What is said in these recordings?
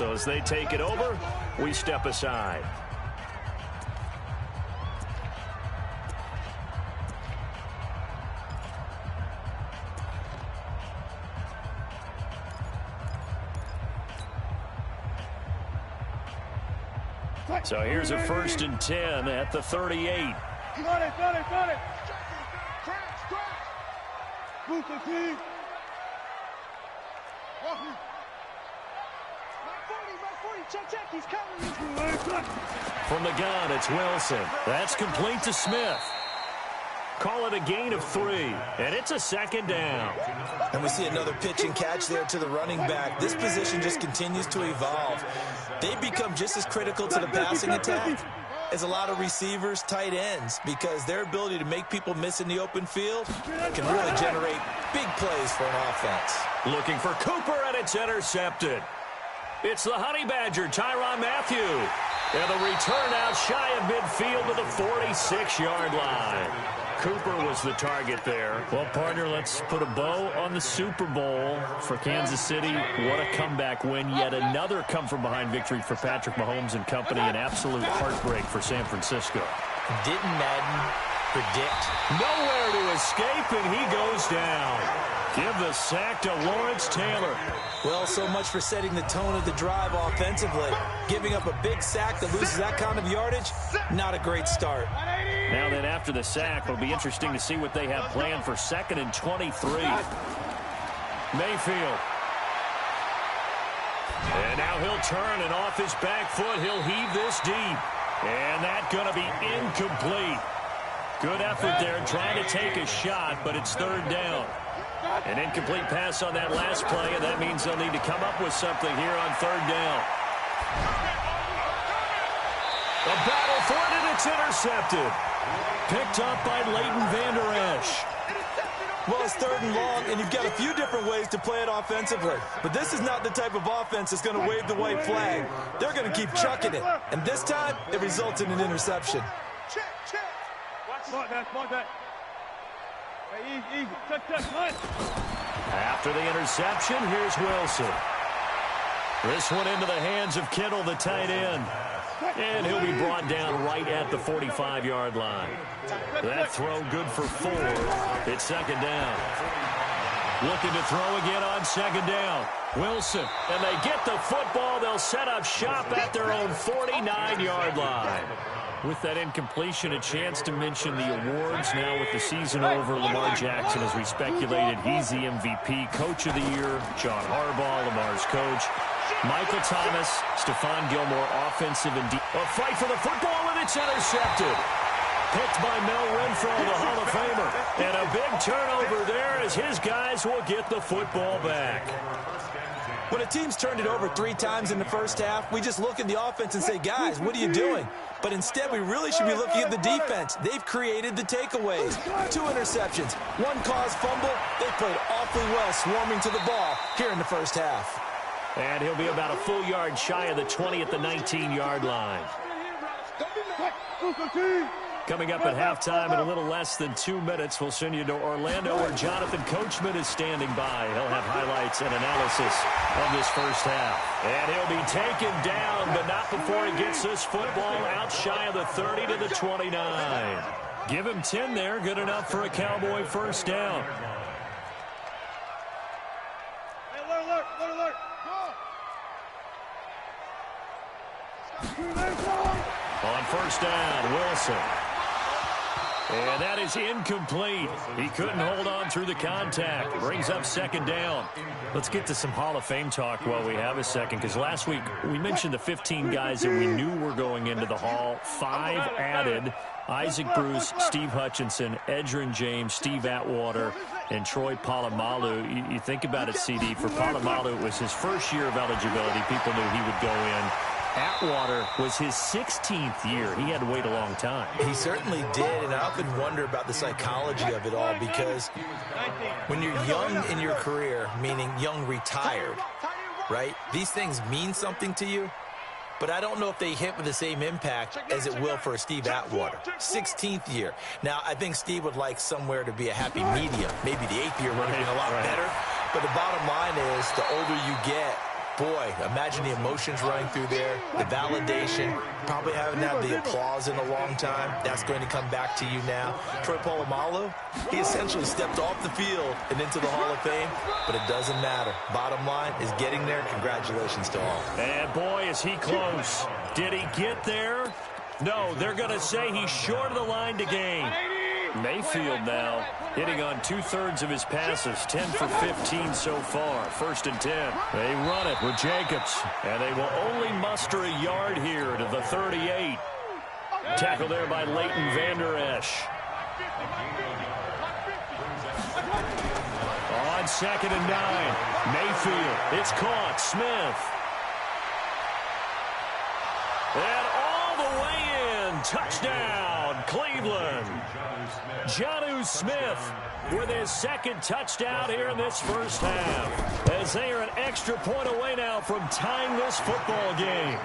So as they take it over, we step aside. So here's a 1st and 10 at the 38. Got it. Move the team. Check. He's coming. From the gun, it's Wilson. That's complete to Smith. Call it a gain of 3, and it's a 2nd down. And we see another pitch and catch there to the running back. This position just continues to evolve. They become just as critical to the passing attack as a lot of receivers, tight ends, because their ability to make people miss in the open field can really generate big plays for an offense. Looking for Cooper, and it's intercepted. It's the Honey Badger, Tyrann Mathieu. And the return out shy of midfield to the 46-yard line. Cooper was the target there. Well, partner, let's put a bow on the Super Bowl for Kansas City. What a comeback win. Yet another come-from-behind victory for Patrick Mahomes and company. An absolute heartbreak for San Francisco. Didn't Madden predict? Nowhere to escape, and he goes down. Give the sack to Lawrence Taylor. Well, so much for setting the tone of the drive offensively. Giving up a big sack that loses that kind of yardage, not a great start. Now then, after the sack, it'll be interesting to see what they have planned for 2nd and 23. Mayfield. And now he'll turn, and off his back foot, he'll heave this deep. And that's going to be incomplete. Good effort there trying to take a shot, but it's 3rd down. An incomplete pass on that last play, and that means they'll need to come up with something here on 3rd down. A battle for it, and it's intercepted. Picked up by Leighton Vander Esch. Well, it's 3rd and long, and you've got a few different ways to play it offensively. But this is not the type of offense that's going to wave the white flag. They're going to keep chucking it. And this time, it results in an interception. Check. Watch that. Hey, easy. Touch. After the interception, here's Wilson. This one into the hands of Kittle, the tight end. And he'll be brought down right at the 45-yard line. That throw good for 4. It's 2nd down. Looking to throw again on 2nd down. Wilson. And they get the football. They'll set up shop at their own 49-yard line. With that incompletion, a chance to mention the awards. Now with the season over, Lamar Jackson, as we speculated, he's the MVP. Coach of the Year, John Harbaugh, Lamar's coach. Michael Thomas, Stephon Gilmore, offensive and deep. A fight for the football, and it's intercepted. Picked by Mel Renfro, the Hall of Famer. And a big turnover there as his guys will get the football back. When a team's turned it over 3 times in the first half, we just look at the offense and say, guys, what are you doing? But instead, we really should be looking at the defense. They've created the takeaways. 2 interceptions, 1 caused fumble. They played awfully well swarming to the ball here in the first half. And he'll be about a full yard shy of the 20 at the 19-yard line. Coming up at halftime in a little less than 2 minutes, we'll send you to Orlando where Jonathan Coachman is standing by. He'll have highlights and analysis of this first half. And he'll be taken down, but not before he gets this football out shy of the 30 to the 29. Give him 10 there, good enough for a Cowboy first down. Alert. On first down, Wilson. And that is incomplete. He couldn't hold on through the contact. Brings up 2nd down. Let's get to some Hall of Fame talk while we have a second, because last week we mentioned the 15 guys that we knew were going into the Hall. 5 added: Isaac Bruce, Steve Hutchinson, Edgerrin James, Steve Atwater, and Troy Polamalu. You think about it, CD. For Polamalu, it was his first year of eligibility. People knew he would go in. Atwater was his 16th year. He had to wait a long time. He certainly did, and I often wonder about the psychology of it all, because when you're young in your career, meaning young retired, right, these things mean something to you, but I don't know if they hit with the same impact as it will for Steve Atwater. 16th year. Now, I think Steve would like somewhere to be a happy medium. Maybe the 8th year would have been a lot better, but the bottom line is the older you get, boy, imagine the emotions running through there, the validation, probably haven't had the applause in a long time. That's going to come back to you now. Troy Polamalu, he essentially stepped off the field and into the Hall of Fame, but it doesn't matter. Bottom line is getting there. Congratulations to all. And boy, is he close. Did he get there? No, they're going to say he's short of the line to gain. Mayfield now hitting on 2/3 of his passes, 10 for 15 so far. 1st and 10. They run it with Jacobs, and they will only muster a yard here to the 38. Tackle there by Leighton Vander Esch. On 2nd and 9. Mayfield. It's caught. Smith. And all the way in. Touchdown, Cleveland. Jonnu Smith with his 2nd touchdown here in this first half. As they are an extra point away now from tying this football game.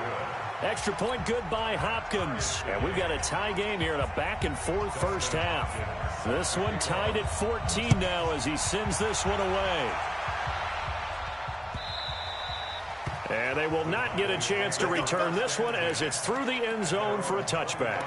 Extra point good by Hopkins. And we've got a tie game here in a back-and-forth first half. This one tied at 14 now as he sends this one away. And they will not get a chance to return this one as it's through the end zone for a touchback.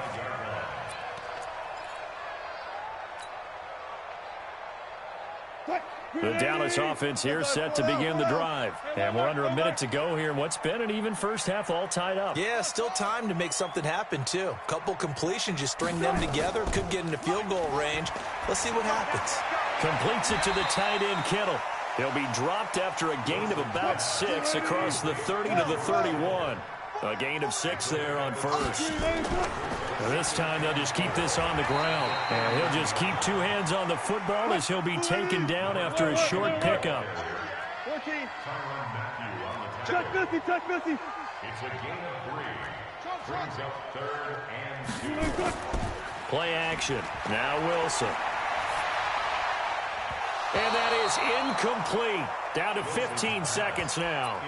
The Dallas offense here set to begin the drive. And we're under a minute to go here in what's been an even first half, all tied up. Yeah, still time to make something happen, too. Couple completions, you string them together, could get into field goal range. Let's see what happens. Completes it to the tight end, Kittle. He'll be dropped after a gain of about 6 across the 30 to the 31. A gain of 6 there on first. This time they'll just keep this on the ground. And he'll just keep 2 hands on the football as he'll be taken down after a short pickup. 14. Touch Missy, touch Missy. It's a gain of 3. Brings up 3rd and 2. Play action. Now Wilson. And that is incomplete. Down to 15 seconds now.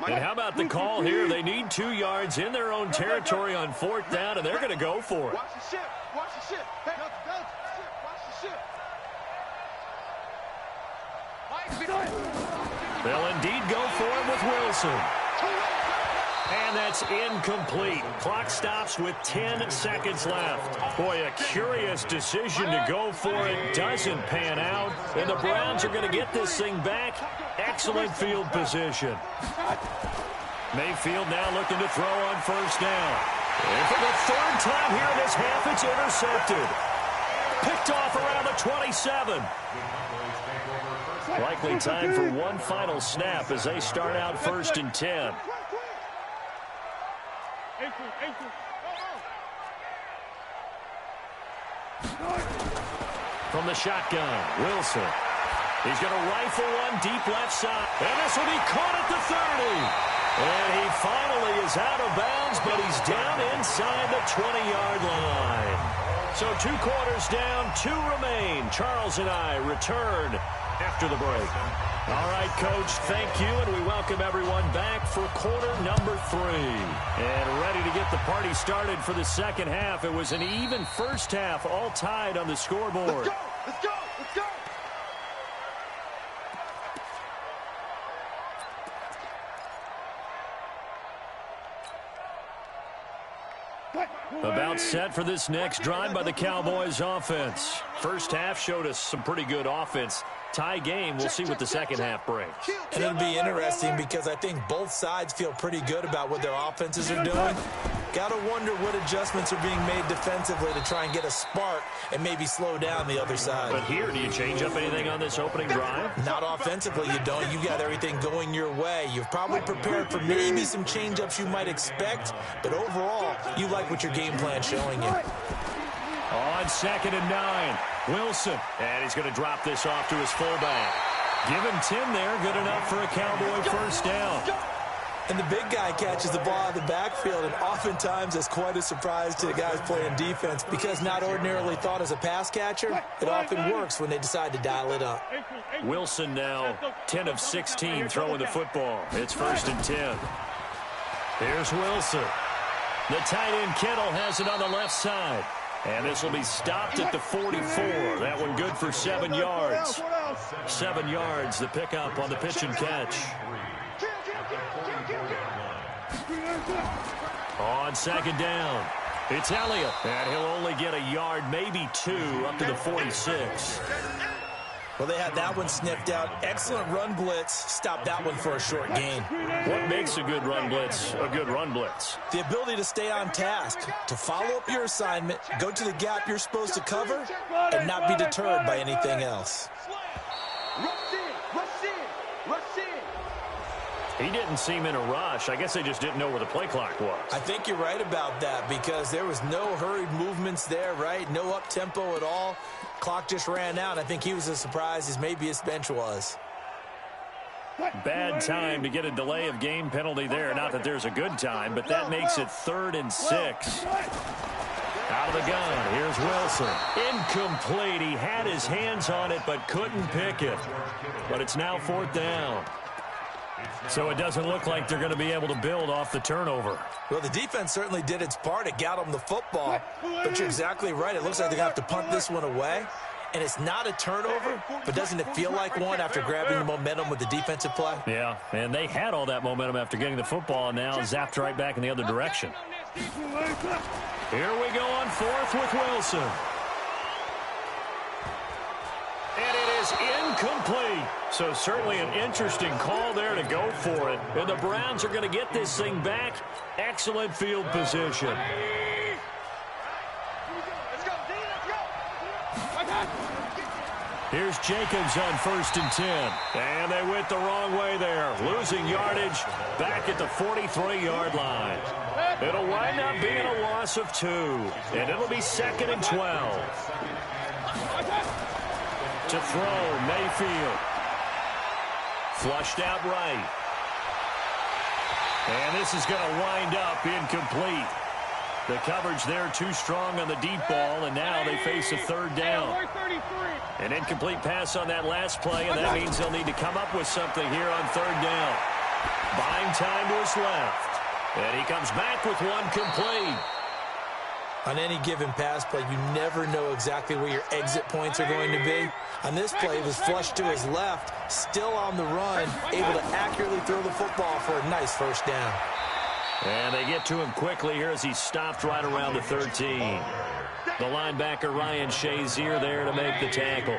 And how about the call here? They need 2 yards in their own territory on 4th down, and they're going to go for it. Watch the ship. Watch the ship. Hey, watch the ship. They'll indeed go for it with Wilson. And that's incomplete. Clock stops with 10 seconds left. Boy, a curious decision to go for it. Doesn't pan out. And the Browns are going to get this thing back. Excellent field position. Mayfield now looking to throw on 1st down. And for the 3rd time here in this half, it's intercepted. Picked off around the 27. Likely time for one final snap as they start out 1st and 10. From the shotgun, Wilson. He's going to rifle one deep left side. And this will be caught at the 30. And he finally is out of bounds, but he's down inside the 20-yard line. So 2 quarters down, 2 remain. Charles and I return after the break. All right, Coach, thank you, and we welcome everyone back for quarter number 3. And ready to get the party started for the second half. It was an even first half, all tied on the scoreboard. Let's go! Let's go! Let's go! About set for this next drive by the Cowboys offense. First half showed us some pretty good offense. Tie game, we'll see what the second half brings. And it'll be interesting because I think both sides feel pretty good about what their offenses are doing. Got to wonder what adjustments are being made defensively to try and get a spark and maybe slow down the other side. But here, do you change up anything on this opening drive? Not offensively, you don't. You got everything going your way. You've probably prepared for maybe some change-ups you might expect, but overall, you like what your game plan's showing you. On 2nd and 9, Wilson. And he's going to drop this off to his fullback. Give him 10 there, good enough for a Cowboy first down. And the big guy catches the ball out of the backfield, and oftentimes it's quite a surprise to the guys playing defense because not ordinarily thought as a pass catcher, it often works when they decide to dial it up. Wilson now 10 of 16 throwing the football. It's 1st and 10. Here's Wilson. The tight end Kittle has it on the left side. And this will be stopped at the 44. That one good for 7 yards. 7 yards, the pickup on the pitch and catch. On second down, it's Elliott. And he'll only get a yard, maybe 2, up to the 46. Well, they had that one sniffed out. Excellent run blitz. Stopped that one for a short gain. What makes a good run blitz a good run blitz? The ability to stay on task, to follow up your assignment, go to the gap you're supposed to cover, and not be deterred by anything else. He didn't seem in a rush. I guess they just didn't know where the play clock was. I think you're right about that because there was no hurried movements there, right? No up-tempo at all. Clock just ran out. I think he was as surprised as maybe his bench was. Bad time to get a delay of game penalty there. Not that there's a good time, but that makes it 3rd and 6. Out of the gun, here's Wilson. Incomplete. He had his hands on it, but couldn't pick it. But it's now 4th down. So it doesn't look like they're going to be able to build off the turnover. Well, the defense certainly did its part. It got them the football. But you're exactly right. It looks like they're going to have to punt this one away. And it's not a turnover, but doesn't it feel like one after grabbing the momentum with the defensive play? Yeah, and they had all that momentum after getting the football, and now zapped right back in the other direction. Here we go on 4th with Wilson. And it is incomplete. So certainly an interesting call there to go for it. And the Browns are going to get this thing back. Excellent field position. Here's Jacobs on 1st and 10. And they went the wrong way there. Losing yardage back at the 43-yard line. It'll wind up being a loss of 2. And it'll be 2nd and 12. To throw, Mayfield. Flushed out right. And this is going to wind up incomplete. The coverage there too strong on the deep ball, and now they face a 3rd down. An incomplete pass on that last play, and that means they'll need to come up with something here on 3rd down. Buying time to his left. And he comes back with one complete. On any given pass play, you never know exactly where your exit points are going to be. On this play, it was flushed to his left, still on the run, able to accurately throw the football for a nice 1st down. And they get to him quickly here as he stopped right around the 13. The linebacker, Ryan Shazier, there to make the tackle.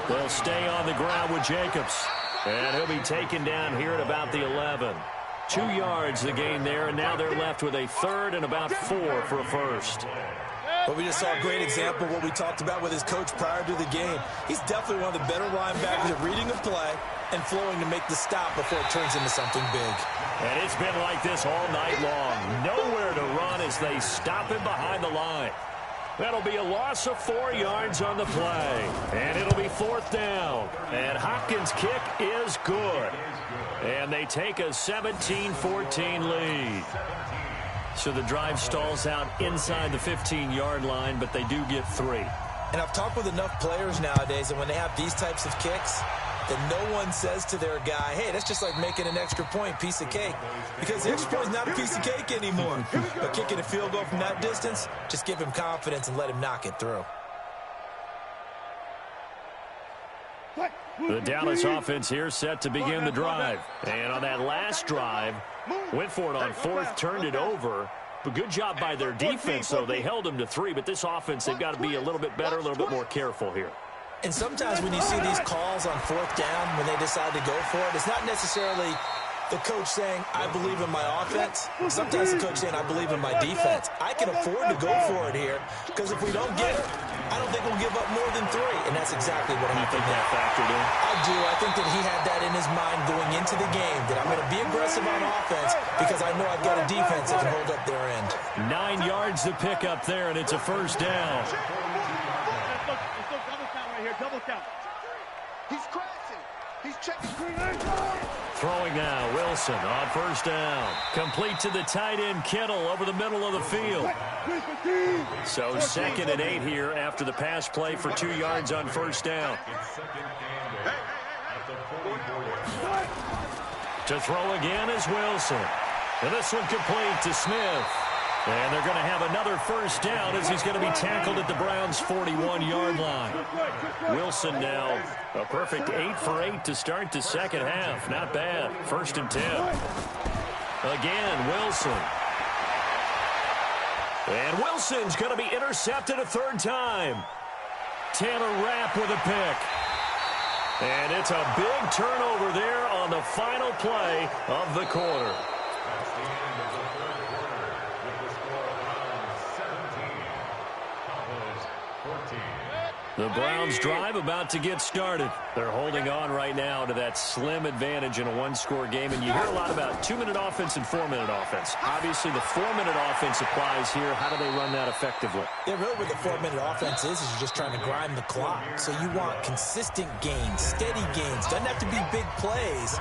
They'll stay on the ground with Jacobs. And he'll be taken down here at about the 11. 2 yards the gain there, and now they're left with a 3rd and about 4 for a 1st. Well, we just saw a great example of what we talked about with his coach prior to the game. He's definitely one of the better linebackers at reading a play and flowing to make the stop before it turns into something big. And it's been like this all night long. Nowhere to run as they stop him behind the line. That'll be a loss of 4 yards on the play. And it'll be 4th down. And Hopkins' kick is good. And they take a 17-14 lead. So the drive stalls out inside the 15-yard line, but they do get 3. And I've talked with enough players nowadays, and when they have these types of kicks, that no one says to their guy, hey, that's just like making an extra point, piece of cake. Because the extra point is not a piece of cake anymore. But kicking a field goal from that distance, just give him confidence and let him knock it through. The Dallas offense here set to begin the drive. And on that last drive, went for it on 4th, turned it over. But good job by their defense, though. They held them to 3. But this offense, they've got to be a little bit better, a little bit more careful here. And sometimes when you see these calls on 4th down, when they decide to go for it, it's not necessarily the coach saying, I believe in my offense. Sometimes the coach saying, I believe in my defense. I can afford to go for it here because if we don't get it, I don't think we'll give up more than 3. And that's exactly what happened. You think that factored in? I do. I think that he had that in his mind going into the game, that I'm going to be aggressive on offense because I know I've got a defense that can hold up their end. 9 yards to pick up there, and it's a 1st down. Double count. He's crashing. He's checking. Throwing now, Wilson on 1st down. Complete to the tight end, Kittle, over the middle of the field. So 2nd and 8 here after the pass play for 2 yards on 1st down. To throw again is Wilson. And this one complete to Smith. And they're going to have another first down as he's going to be tackled at the Browns' 41-yard line. Wilson now a perfect 8 for 8 to start the second half. Not bad. 1st and 10. Again, Wilson. And Wilson's going to be intercepted a 3rd time. Taylor Rapp with a pick. And it's a big turnover there on the final play of the quarter. The Browns drive about to get started. They're holding on right now to that slim advantage in a one-score game. And you hear a lot about 2-minute offense and 4-minute offense. Obviously, the 4-minute offense applies here. How do they run that effectively? Yeah, really what the 4-minute offense is you're just trying to grind the clock. So you want consistent gains, steady gains. Doesn't have to be big plays,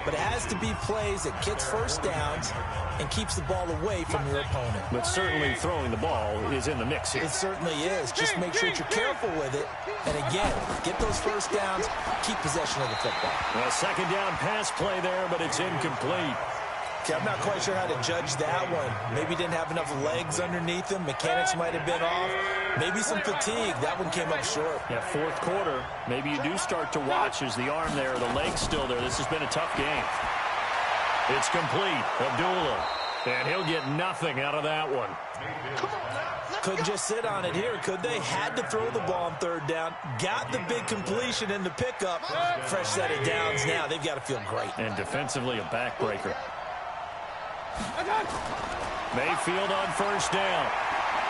but it has to be plays that gets first downs and keeps the ball away from your opponent. But certainly throwing the ball is in the mix here. It certainly is. Just make sure that you're careful with it. And again, get those first downs, keep possession of the football. A 2nd down pass play there, but it's incomplete. Okay, I'm not quite sure how to judge that one. Maybe didn't have enough legs underneath him. Mechanics might have been off. Maybe some fatigue. That one came up short. Yeah, 4th quarter. Maybe you do start to watch as the arm there, the leg's still there. This has been a tough game. It's complete. Abdullah. And he'll get nothing out of that one. Couldn't just sit on it here, could they? Had to throw the ball on 3rd down. Got the big completion in the pickup. Fresh set of downs now. They've got to feel great. And defensively, a backbreaker. Mayfield on 1st down.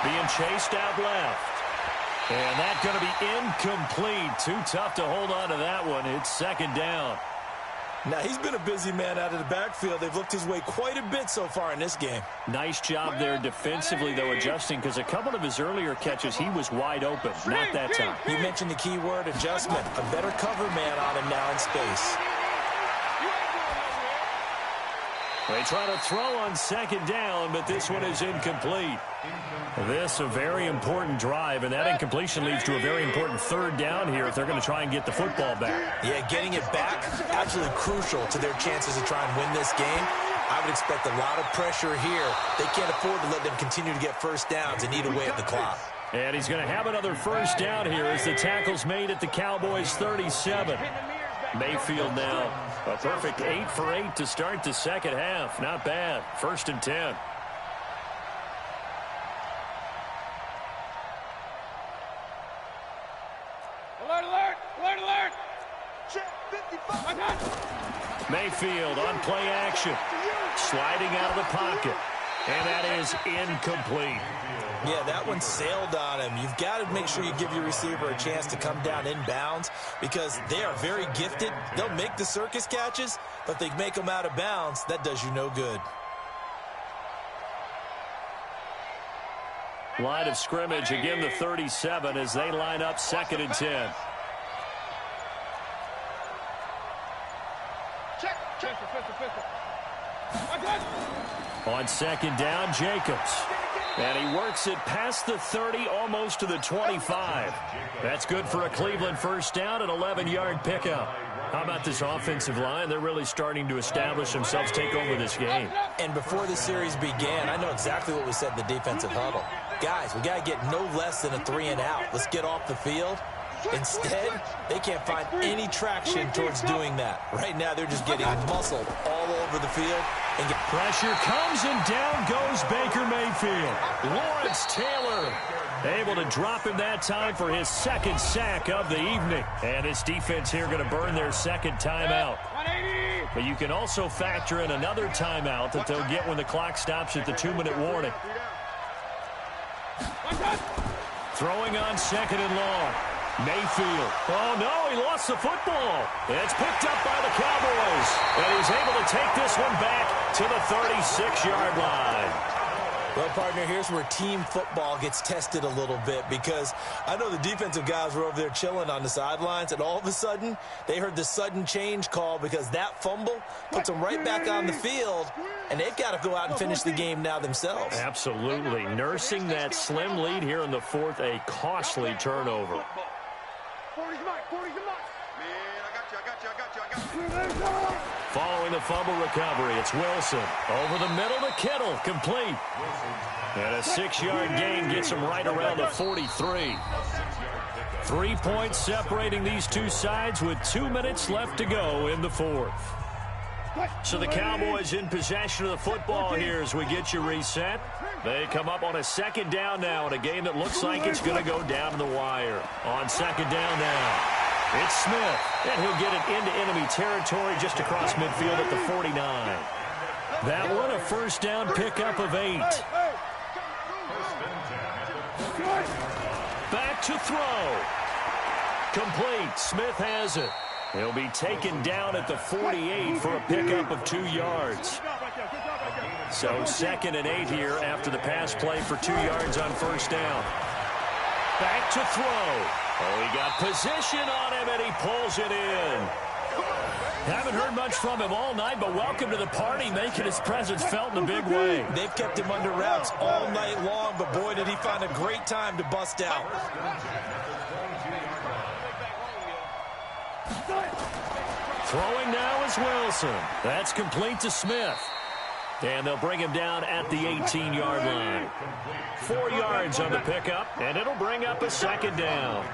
Being chased out left. And that's going to be incomplete. Too tough to hold on to that one. It's 2nd down. Now, he's been a busy man out of the backfield. They've looked his way quite a bit so far in this game. Nice job there defensively, though, adjusting, because a couple of his earlier catches, he was wide open. Not that time. You mentioned the key word, adjustment. A better cover man on him now in space. They try to throw on 2nd down, but this one is incomplete. This a very important drive, and that incompletion leads to a very important 3rd down here if they're going to try and get the football back. Yeah, getting it back, absolutely crucial to their chances to try and win this game. I would expect a lot of pressure here. They can't afford to let them continue to get first downs and eat away at the clock. And he's going to have another first down here as the tackle's made at the Cowboys' 37. Mayfield now a perfect 8 for 8 to start the second half. Not bad. 1st and 10. Alert, alert, alert, alert. Check 55. Mayfield on play action. Sliding out of the pocket. And that is incomplete. Yeah, that one sailed on him. You've got to make sure you give your receiver a chance to come down inbounds because they are very gifted. They'll make the circus catches, but they make them out of bounds. That does you no good. Line of scrimmage, again the 37 as they line up 2nd and 10. Check, check. On 2nd down, Jacobs. And he works it past the 30, almost to the 25. That's good for a Cleveland first down, an 11-yard pickup. How about this offensive line? They're really starting to establish themselves, take over this game. And before the series began, I know exactly what we said in the defensive huddle. Guys, we got to get no less than a 3-and-out. Let's get off the field. Instead, they can't find any traction towards doing that. Right now, they're just getting muscled all over the field. And pressure comes, and down goes Baker Mayfield. Lawrence Taylor able to drop him that time for his 2nd sack of the evening. And his defense here going to burn their 2nd timeout. But you can also factor in another timeout that they'll get when the clock stops at the 2-minute warning. Throwing on 2nd and long. Mayfield. Oh, no, he lost the football. It's picked up by the Cowboys. And he's able to take this one back to the 36-yard line. Well, partner, here's where team football gets tested a little bit because I know the defensive guys were over there chilling on the sidelines, and all of a sudden, they heard the sudden change call because that fumble puts them right back on the field, and they've got to go out and finish the game now themselves. Absolutely. Nursing that slim lead here in the 4th, a costly turnover. 40's mine, 40's mine. Man, I got you. following the fumble recovery. It's Wilson. Over the middle to Kittle. Complete. And a 6-yard gain gets him right around the 43. 3 points separating these two sides with 2 minutes left to go in the fourth. So the Cowboys in possession of the football here as we get you reset. They come up on a second down now in a game that looks like it's going to go down to the wire. On second down now, it's Smith, and he'll get it into enemy territory just across midfield at the 49. That one a first down pickup of 8. Back to throw. Complete. Smith has it. He'll be taken down at the 48 for a pickup of 2 yards. So 2nd and 8 here after the pass play for 2 yards on first down. Back to throw. Oh, he got position on him, and he pulls it in. Haven't heard much from him all night, but welcome to the party, making his presence felt in a big way. They've kept him under wraps all night long, but boy, did he find a great time to bust out. Throwing now is Wilson. That's complete to Smith. And they'll bring him down at the 18-yard line. 4 yards on the pickup, and it'll bring up a second down.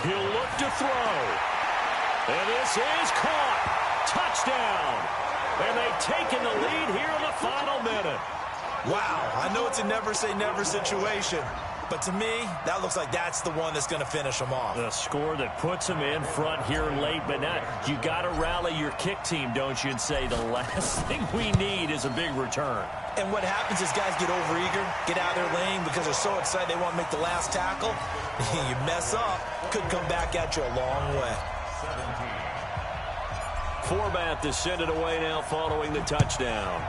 He'll look to throw. And this is caught. Touchdown. And they've taken the lead here in the final minute. Wow, I know it's a never-say-never situation, but to me, that looks like that's the one that's going to finish them off. The score that puts them in front here late, but now you got to rally your kick team, don't you, and say the last thing we need is a big return. And what happens is guys get overeager, get out of their lane because they're so excited they want to make the last tackle. You mess up, could come back at you a long way. Forbath to send it away now following the touchdown.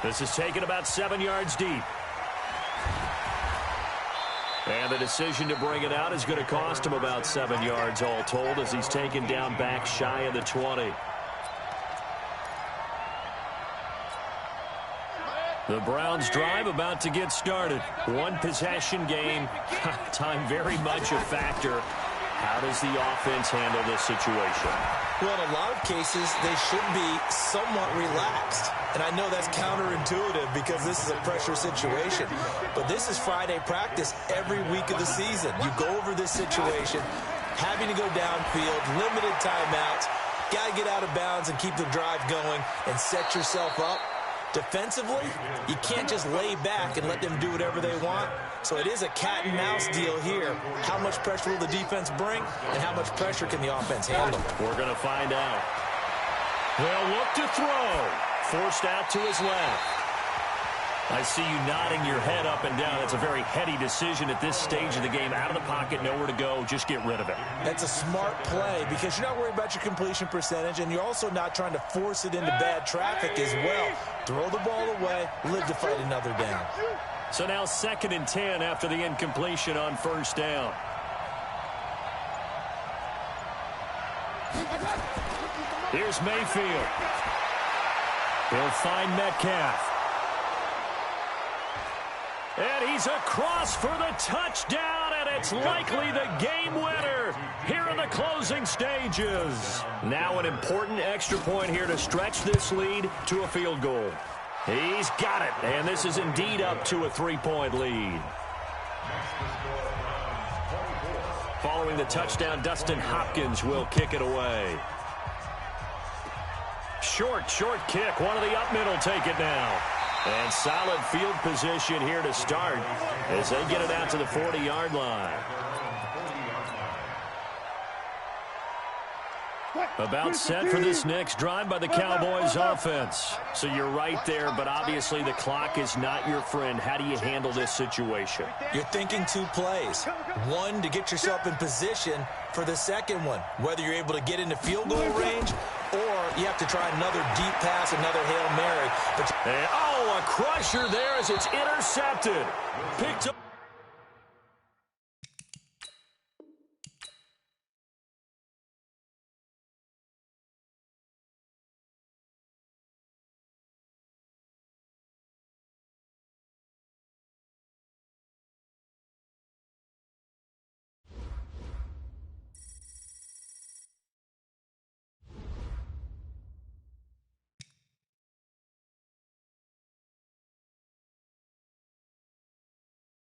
This is taken about 7 yards deep. And the decision to bring it out is going to cost him about 7 yards all told as he's taken down back shy of the 20. The Browns drive about to get started. One possession game. Time very much a factor. How does the offense handle this situation? Well, in a lot of cases, they should be somewhat relaxed. And I know that's counterintuitive because this is a pressure situation. But this is Friday practice every week of the season. You go over this situation, having to go downfield, limited timeouts, got to get out of bounds and keep the drive going and set yourself up. Defensively, you can't just lay back and let them do whatever they want. So it is a cat and mouse deal here. How much pressure will the defense bring, and how much pressure can the offense handle? We're going to find out. They'll look to throw. Forced out to his left. I see you nodding your head up and down. It's a very heady decision at this stage of the game. Out of the pocket, nowhere to go. Just get rid of it. That's a smart play because you're not worried about your completion percentage, and you're also not trying to force it into bad traffic as well. Throw the ball away, live to fight another down. So now 2nd and 10 after the incompletion on first down. Here's Mayfield. He'll find Metcalf. And he's across for the touchdown, and it's likely the game winner here in the closing stages. Now an important extra point here to stretch this lead to a field goal. He's got it, and this is indeed up to a 3-point lead. Following the touchdown, Dustin Hopkins will kick it away. Short kick. One of the up middle take it now. And solid field position here to start as they get it out to the 40-yard line. About set for this next drive by the Cowboys offense. So you're right there, but obviously the clock is not your friend. How do you handle this situation? You're thinking 2 plays. One, to get yourself in position for the second one, whether you're able to get into field goal range or you have to try another deep pass, another Hail Mary. And, a crusher there as it's intercepted. Picked up.